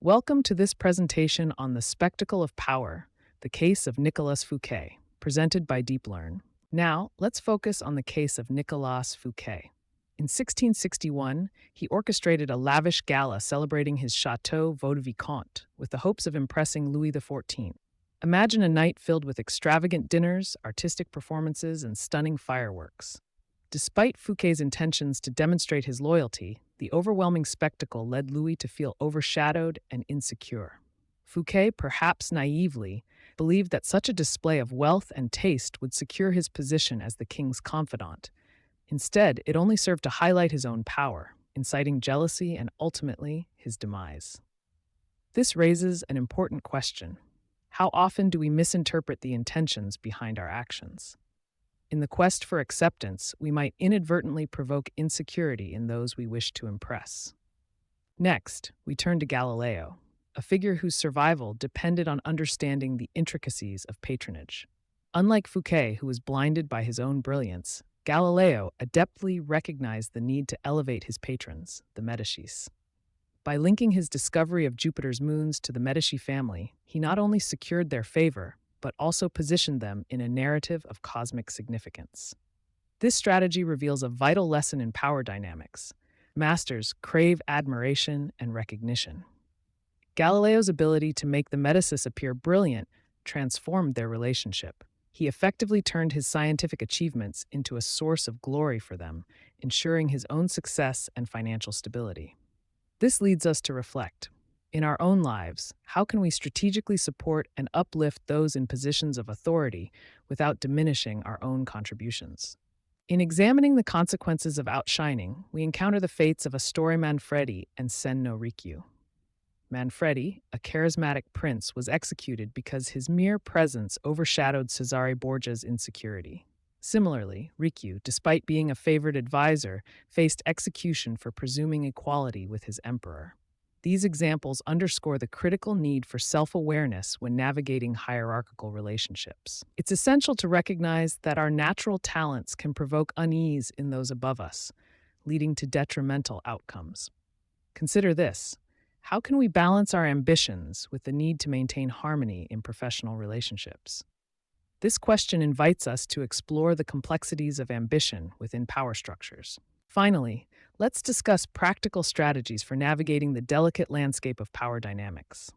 Welcome to this presentation on the spectacle of power, the case of Nicolas Fouquet, presented by DeepLearn. Now, let's focus on the case of Nicolas Fouquet. In 1661, he orchestrated a lavish gala celebrating his Chateau Vaux-de-Vicomte with the hopes of impressing Louis XIV. Imagine a night filled with extravagant dinners, artistic performances, and stunning fireworks. Despite Fouquet's intentions to demonstrate his loyalty, the overwhelming spectacle led Louis to feel overshadowed and insecure. Fouquet, perhaps naively, believed that such a display of wealth and taste would secure his position as the king's confidant. Instead, it only served to highlight his own power, inciting jealousy and ultimately his demise. This raises an important question. How often do we misinterpret the intentions behind our actions? In the quest for acceptance, we might inadvertently provoke insecurity in those we wish to impress. Next, we turn to Galileo, a figure whose survival depended on understanding the intricacies of patronage. Unlike Fouquet, who was blinded by his own brilliance, Galileo adeptly recognized the need to elevate his patrons, the Medicis. By linking his discovery of Jupiter's moons to the Medici family, he not only secured their favor, but also positioned them in a narrative of cosmic significance. This strategy reveals a vital lesson in power dynamics. Masters crave admiration and recognition. Galileo's ability to make the Medicis appear brilliant transformed their relationship. He effectively turned his scientific achievements into a source of glory for them, ensuring his own success and financial stability. This leads us to reflect. In our own lives, how can we strategically support and uplift those in positions of authority without diminishing our own contributions? In examining the consequences of outshining, we encounter the fates of Astore Manfredi and Senno Ricciu. Manfredi, a charismatic prince, was executed because his mere presence overshadowed Cesare Borgia's insecurity. Similarly, Ricciu, despite being a favored advisor, faced execution for presuming equality with his emperor. These examples underscore the critical need for self-awareness when navigating hierarchical relationships. It's essential to recognize that our natural talents can provoke unease in those above us, leading to detrimental outcomes. Consider this. How can we balance our ambitions with the need to maintain harmony in professional relationships? This question invites us to explore the complexities of ambition within power structures. Finally, let's discuss practical strategies for navigating the delicate landscape of power dynamics.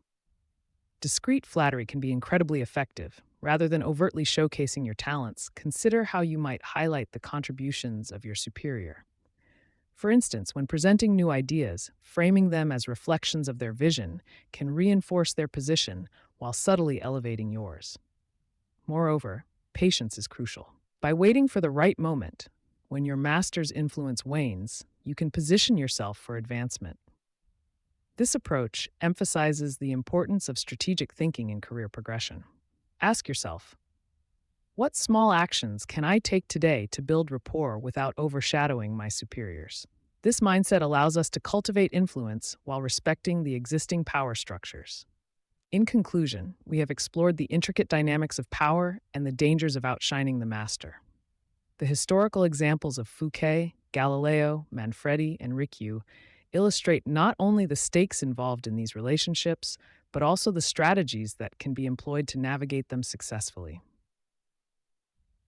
Discreet flattery can be incredibly effective. Rather than overtly showcasing your talents, consider how you might highlight the contributions of your superior. For instance, when presenting new ideas, framing them as reflections of their vision can reinforce their position while subtly elevating yours. Moreover, patience is crucial. By waiting for the right moment, when your master's influence wanes, you can position yourself for advancement. This approach emphasizes the importance of strategic thinking in career progression. Ask yourself, what small actions can I take today to build rapport without overshadowing my superiors? This mindset allows us to cultivate influence while respecting the existing power structures. In conclusion, we have explored the intricate dynamics of power and the dangers of outshining the master. The historical examples of Fouquet, Galileo, Manfredi, and Ricciu illustrate not only the stakes involved in these relationships, but also the strategies that can be employed to navigate them successfully.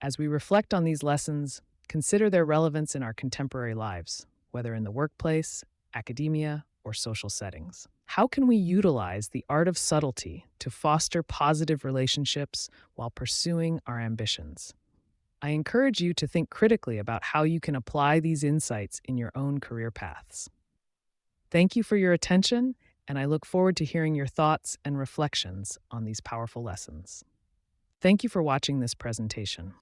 As we reflect on these lessons, consider their relevance in our contemporary lives, whether in the workplace, academia, or social settings. How can we utilize the art of subtlety to foster positive relationships while pursuing our ambitions? I encourage you to think critically about how you can apply these insights in your own career paths. Thank you for your attention, and I look forward to hearing your thoughts and reflections on these powerful lessons. Thank you for watching this presentation.